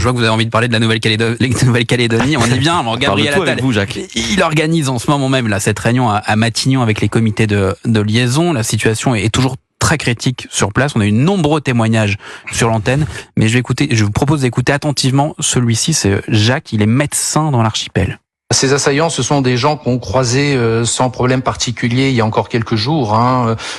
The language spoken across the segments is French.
je vois que vous avez envie de parler de la Nouvelle-Calédonie. On y vient. Alors, Gabriel Attal, vous, Jacques. Il organise en ce moment même là cette réunion à Matignon avec les comités de liaison. La situation est toujours très critique sur place. On a eu de nombreux témoignages sur l'antenne, mais je vous propose d'écouter attentivement celui-ci. C'est Jacques, il est médecin dans l'archipel. Ces assaillants, ce sont des gens qu'on croisait sans problème particulier il y a encore quelques jours,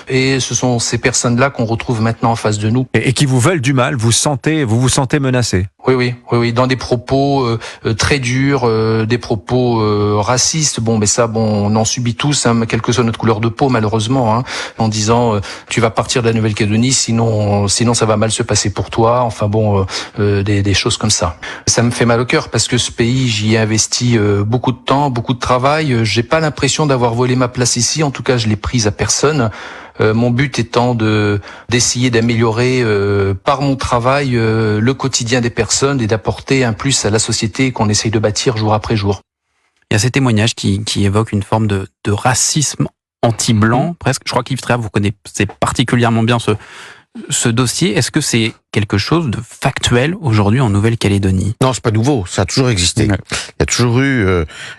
et ce sont ces personnes-là qu'on retrouve maintenant en face de nous. Et qui vous veulent du mal, vous vous sentez menacé? Oui, dans des propos très durs, des propos racistes. Mais ça, on en subit tous, quelle que soit notre couleur de peau, malheureusement, en disant tu vas partir de la Nouvelle-Calédonie, sinon ça va mal se passer pour toi. Des choses comme ça. Ça me fait mal au cœur parce que ce pays, j'y ai investi beaucoup de temps, beaucoup de travail. J'ai pas l'impression d'avoir volé ma place ici. En tout cas, je l'ai prise à personne. Mon but étant d'essayer d'améliorer par mon travail le quotidien des personnes et d'apporter un plus à la société qu'on essaye de bâtir jour après jour. Il y a ces témoignages qui évoquent une forme de racisme anti-blanc, presque. Je crois qu'Yves Tréhard, vous connaissez particulièrement bien ce dossier. Est-ce que c'est quelque chose de factuel aujourd'hui en Nouvelle-Calédonie? Non, c'est pas nouveau, ça a toujours existé. Ouais. Il y a toujours eu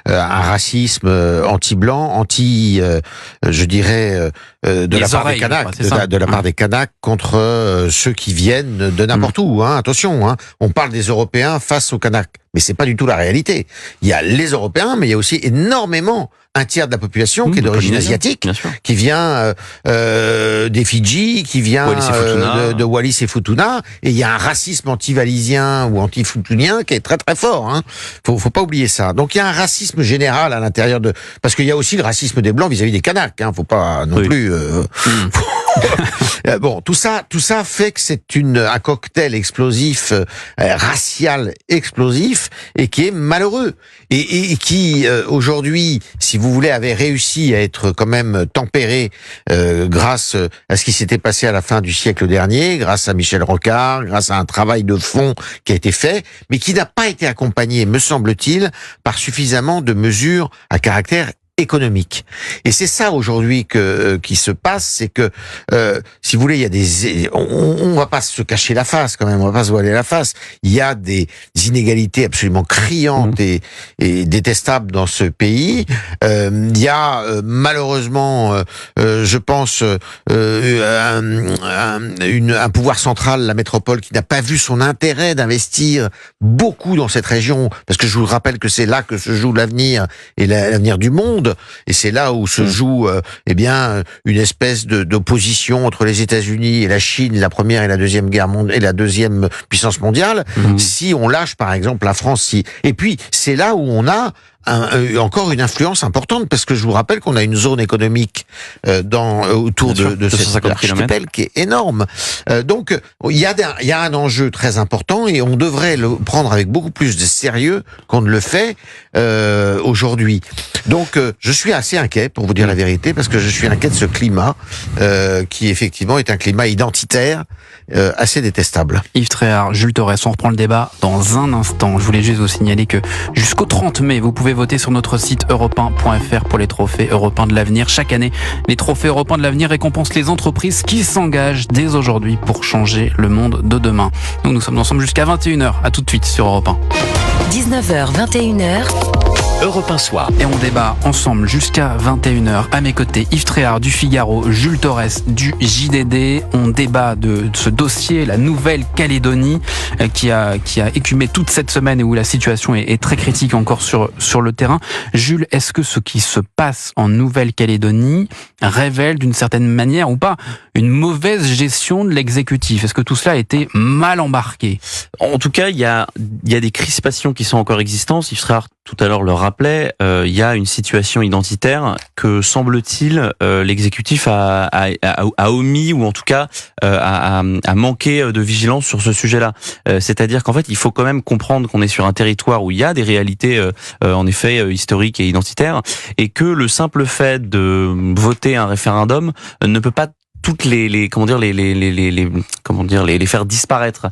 un racisme anti-blanc, je dirais, de la part des Kanaks, de la part des Kanaks contre ceux qui viennent de n'importe où. Attention, on parle des Européens face aux Kanaks, mais c'est pas du tout la réalité. Il y a les Européens, mais il y a aussi énormément un tiers de la population qui est d'origine asiatique, qui vient des Fidji, qui vient de Wallis et Futuna, et il y a un racisme anti-walisien ou anti-futunien qui est très très fort. Faut pas oublier ça. Donc il y a un racisme général à l'intérieur parce qu'il y a aussi le racisme des Blancs vis-à-vis des Kanaks. Faut pas non plus. Tout ça fait que c'est un cocktail explosif, racial explosif, et qui est malheureux et qui aujourd'hui, si vous voulez, avait réussi à être quand même tempéré grâce à ce qui s'était passé à la fin du siècle dernier, grâce à Michel Rocard, grâce à un travail de fond qui a été fait, mais qui n'a pas été accompagné, me semble-t-il, par suffisamment de mesures à caractère économique. Et c'est ça aujourd'hui qui se passe, c'est que si vous voulez, il y a on va pas se cacher la face quand même, on va pas se voiler la face. Il y a des inégalités absolument criantes et détestables dans ce pays. Il y a malheureusement, je pense, un pouvoir central, la métropole, qui n'a pas vu son intérêt d'investir beaucoup dans cette région, parce que je vous rappelle que c'est là que se joue l'avenir et l'avenir du monde. Et c'est là où se joue une espèce d'opposition entre les États-Unis et la Chine, la première et la deuxième guerre mondiale et la deuxième puissance mondiale. Si on lâche par exemple la France, et puis c'est là où on a encore une influence importante, parce que je vous rappelle qu'on a une zone économique autour de cet archipel qui est énorme. Donc il y a un enjeu très important et on devrait le prendre avec beaucoup plus de sérieux qu'on ne le fait aujourd'hui. Donc je suis assez inquiet, pour vous dire la vérité, parce que je suis inquiet de ce climat qui effectivement est un climat identitaire assez détestable. Yves Tréhard, Jules Torres, on reprend le débat dans un instant. Je voulais juste vous signaler que jusqu'au 30 mai, vous pouvez voter sur notre site europe1.fr pour les trophées européens de l'avenir. Chaque année, les trophées européens de l'avenir récompensent les entreprises qui s'engagent dès aujourd'hui pour changer le monde de demain. Donc nous sommes ensemble jusqu'à 21h. À tout de suite sur Europe 1. 19h, 21h. Europe 1 Soir. Et on débat ensemble jusqu'à 21h. À mes côtés, Yves Tréhard du Figaro, Jules Torres du JDD. On débat de ce dossier, la Nouvelle-Calédonie, qui a écumé toute cette semaine et où la situation est très critique encore sur le terrain. Jules, est-ce que ce qui se passe en Nouvelle-Calédonie révèle d'une certaine manière ou pas une mauvaise gestion de l'exécutif? Est-ce que tout cela a été mal embarqué? En tout cas, il y a des crispations qui sont encore existantes. Yves Tréhard tout à l'heure le rappelait, il y a une situation identitaire que, semble-t-il, l'exécutif a omis, ou en tout cas a manqué de vigilance sur ce sujet-là. C'est-à-dire qu'en fait, il faut quand même comprendre qu'on est sur un territoire où il y a des réalités, en effet, historiques et identitaires, et que le simple fait de voter un référendum ne peut pas toutes les faire disparaître.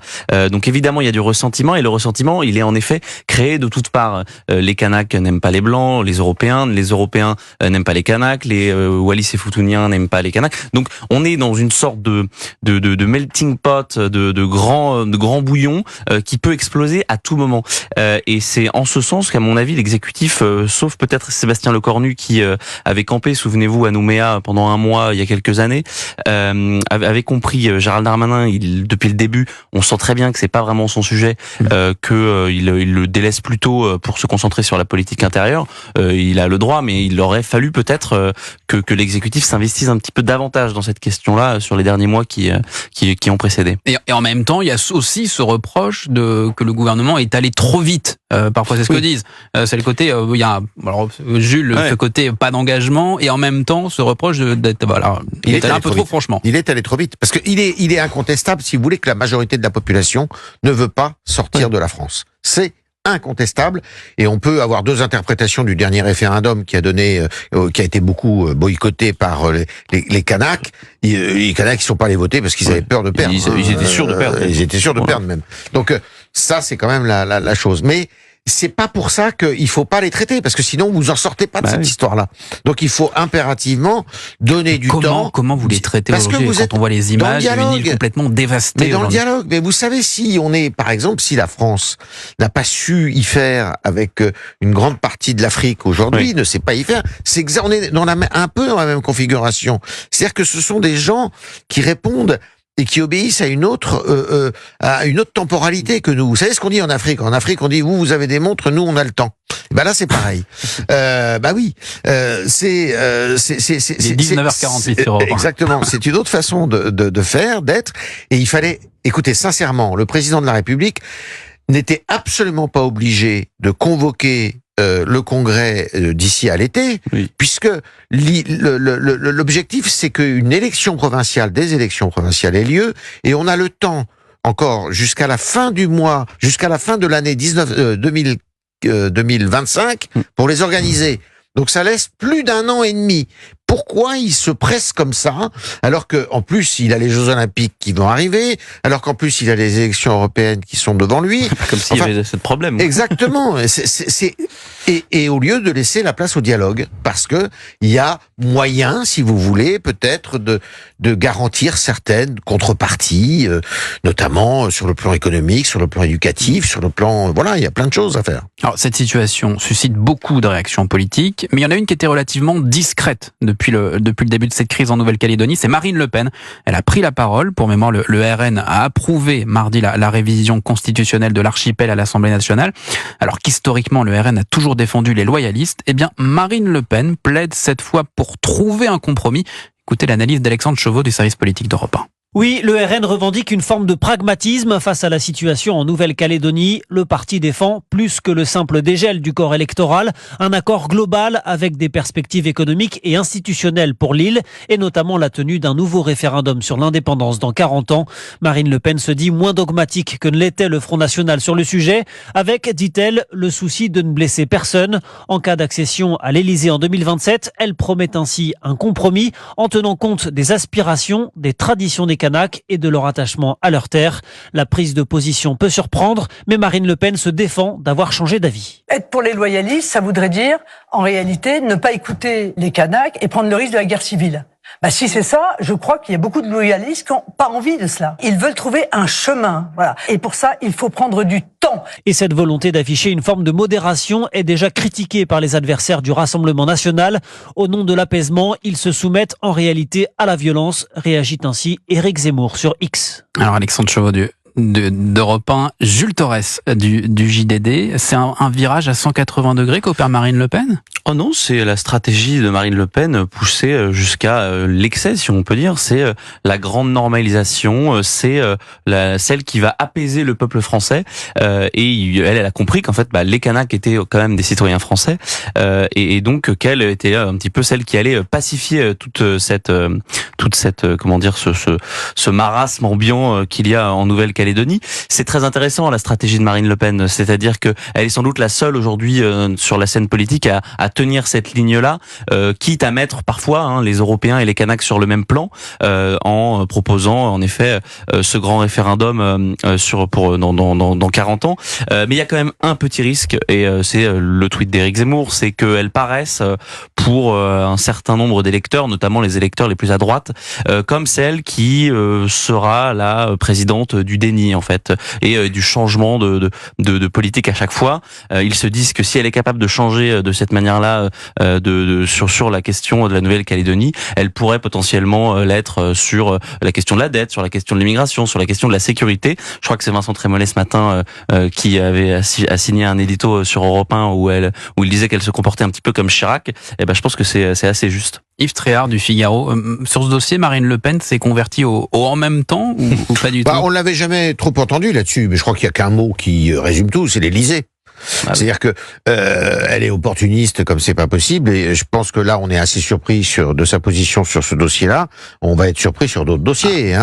Donc évidemment, il y a du ressentiment, et le ressentiment, il est en effet créé de toutes parts. Les Kanaks n'aiment pas les Blancs, les Européens n'aiment pas les Kanaks, les Wallis et Futuniens n'aiment pas les Kanaks. Donc on est dans une sorte de melting pot, de grand bouillon qui peut exploser à tout moment. Et c'est en ce sens qu'à mon avis, l'exécutif, sauf peut-être Sébastien Lecornu qui avait campé, souvenez-vous, à Nouméa pendant un mois il y a quelques années, avait compris. Gérald Darmanin, depuis le début, on sent très bien que c'est pas vraiment son sujet, il le délaisse plutôt pour se concentrer sur la politique intérieure. Il a le droit, mais il aurait fallu peut-être que l'exécutif s'investisse un petit peu davantage dans cette question-là sur les derniers mois qui ont précédé. Et en même temps, il y a aussi ce reproche que le gouvernement est allé trop vite. Parfois, c'est ce que disent. C'est le côté, il y a, alors, Jules, ce côté pas d'engagement, et en même temps, ce reproche d'être, voilà, il est allé un peu trop, franchement. Il est allé trop vite. Parce qu'il est incontestable, si vous voulez, que la majorité de la population ne veut pas sortir de la France. C'est incontestable, et on peut avoir deux interprétations du dernier référendum qui a été beaucoup boycotté par les Kanaks. Les Kanaks qui sont pas allés voter parce qu'ils avaient peur de perdre. Ils étaient sûrs de perdre. Ils étaient sûrs de perdre même. Donc ça, c'est quand même la chose. Mais c'est pas pour ça qu'il faut pas les traiter, parce que sinon vous en sortez pas de cette histoire-là. Donc il faut impérativement donner du temps. Comment vous les traitez aujourd'hui quand on voit les images d'une île complètement dévastée? Mais dans le dialogue. Mais vous savez, si la France n'a pas su y faire avec une grande partie de l'Afrique aujourd'hui, ne sait pas y faire, on est un peu dans la même configuration. C'est-à-dire que ce sont des gens qui répondent et qui obéissent à une autre temporalité que nous. Vous savez ce qu'on dit en Afrique? En Afrique, on dit vous avez des montres, nous on a le temps. Là c'est pareil. C'est 19h48 sur Europe 1. Exactement. C'est une autre façon de faire, d'être. Et il fallait, écoutez, sincèrement, le président de la République n'était absolument pas obligé de convoquer le Congrès d'ici à l'été, puisque l'objectif, c'est qu'une des élections provinciales ait lieu, et on a le temps encore jusqu'à la fin du mois, jusqu'à la fin de l'année 2025 pour les organiser. Donc ça laisse plus d'1 an et demi. Pourquoi il se presse comme ça, alors que en plus il a les Jeux Olympiques qui vont arriver, alors qu'en plus il a les élections européennes qui sont devant lui. Comme s'il y avait ce problème. Exactement. Et au lieu de laisser la place au dialogue, parce que il y a moyen, si vous voulez, peut-être de garantir certaines contreparties, notamment sur le plan économique, sur le plan éducatif, sur le plan, il y a plein de choses à faire. Alors cette situation suscite beaucoup de réactions politiques, mais il y en a une qui était relativement discrète depuis le début de cette crise en Nouvelle-Calédonie, c'est Marine Le Pen. Elle a pris la parole. Pour mémoire, le RN a approuvé mardi la révision constitutionnelle de l'archipel à l'Assemblée nationale. Alors qu'historiquement, le RN a toujours défendu les loyalistes. Eh bien, Marine Le Pen plaide cette fois pour trouver un compromis. Écoutez l'analyse d'Alexandre Chauveau du service politique d'Europe 1. Oui, le RN revendique une forme de pragmatisme face à la situation en Nouvelle-Calédonie. Le parti défend, plus que le simple dégel du corps électoral, un accord global avec des perspectives économiques et institutionnelles pour l'île, et notamment la tenue d'un nouveau référendum sur l'indépendance dans 40 ans. Marine Le Pen se dit moins dogmatique que ne l'était le Front National sur le sujet, avec, dit-elle, le souci de ne blesser personne. En cas d'accession à l'Élysée en 2027, elle promet ainsi un compromis en tenant compte des aspirations, des traditions des Kanaks et de leur attachement à leur terre. La prise de position peut surprendre, mais Marine Le Pen se défend d'avoir changé d'avis. Être pour les loyalistes, ça voudrait dire, en réalité, ne pas écouter les Kanaks et prendre le risque de la guerre civile. Si c'est ça, je crois qu'il y a beaucoup de loyalistes qui n'ont pas envie de cela. Ils veulent trouver un chemin, voilà. Et pour ça, il faut prendre du temps. Et cette volonté d'afficher une forme de modération est déjà critiquée par les adversaires du Rassemblement national. Au nom de l'apaisement, ils se soumettent en réalité à la violence, réagit ainsi Éric Zemmour sur X. Alors Alexandre Chauveau d'Europe 1, Jules Torres du JDD, c'est un virage à 180 degrés qu'opère Marine Le Pen? Oh non, c'est la stratégie de Marine Le Pen poussée jusqu'à l'excès, si on peut dire. C'est la grande normalisation, c'est celle qui va apaiser le peuple français. Et elle a compris qu'en fait, les Kanaks étaient quand même des citoyens français, et donc qu'elle était un petit peu celle qui allait pacifier toute cette comment dire, ce marasme ambiant qu'il y a en Nouvelle-Calédonie. Nouvelle-Calédonie. C'est très intéressant la stratégie de Marine Le Pen, c'est-à-dire que elle est sans doute la seule aujourd'hui sur la scène politique à tenir cette ligne-là, quitte à mettre parfois les Européens et les Kanaks sur le même plan, en proposant en effet ce grand référendum dans 40 ans. Mais il y a quand même un petit risque, et c'est le tweet d'Éric Zemmour, c'est qu'elle paraisse pour un certain nombre d'électeurs, notamment les électeurs les plus à droite, comme celle qui sera la présidente du déni en fait, et du changement de politique à chaque fois. Ils se disent que si elle est capable de changer de cette manière-là sur la question de la Nouvelle-Calédonie, elle pourrait potentiellement l'être sur la question de la dette, sur la question de l'immigration, sur la question de la sécurité. Je crois que c'est Vincent Trémollet ce matin qui avait signé un édito sur Europe 1 où il disait qu'elle se comportait un petit peu comme Chirac. Et ben je pense que c'est assez juste. Yves Tréhard du Figaro. Sur ce dossier, Marine Le Pen s'est convertie au en même temps ou pas du tout? On l'avait jamais trop entendu là-dessus, mais je crois qu'il y a qu'un mot qui résume tout, c'est l'Élysée. C'est-à-dire que elle est opportuniste comme c'est pas possible, et je pense que là on est assez surpris de sa position sur ce dossier-là. On va être surpris sur d'autres dossiers.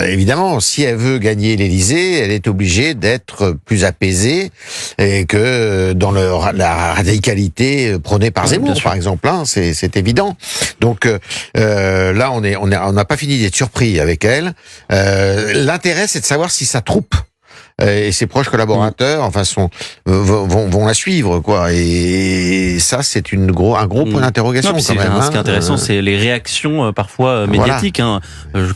Évidemment, si elle veut gagner l'Élysée, elle est obligée d'être plus apaisée, et que dans la radicalité prônée par Zemmour, par exemple, c'est évident. Donc là on n'a pas fini d'être surpris avec elle. L'intérêt c'est de savoir si sa troupe et ses proches collaborateurs, vont la suivre, quoi. Et ça, c'est un gros point d'interrogation quand même. Ce qui est intéressant, c'est les réactions parfois médiatiques.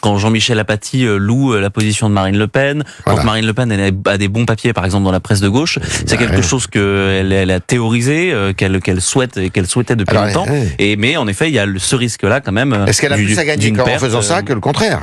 Quand Jean-Michel Apathy loue la position de Marine Le Pen, quand Marine Le Pen a des bons papiers, par exemple dans la presse de gauche, c'est quelque chose qu'elle a théorisé, qu'elle souhaitait depuis longtemps. Mais en effet, il y a ce risque-là quand même. Est-ce qu'elle a plus à gagner en faisant ça que le contraire?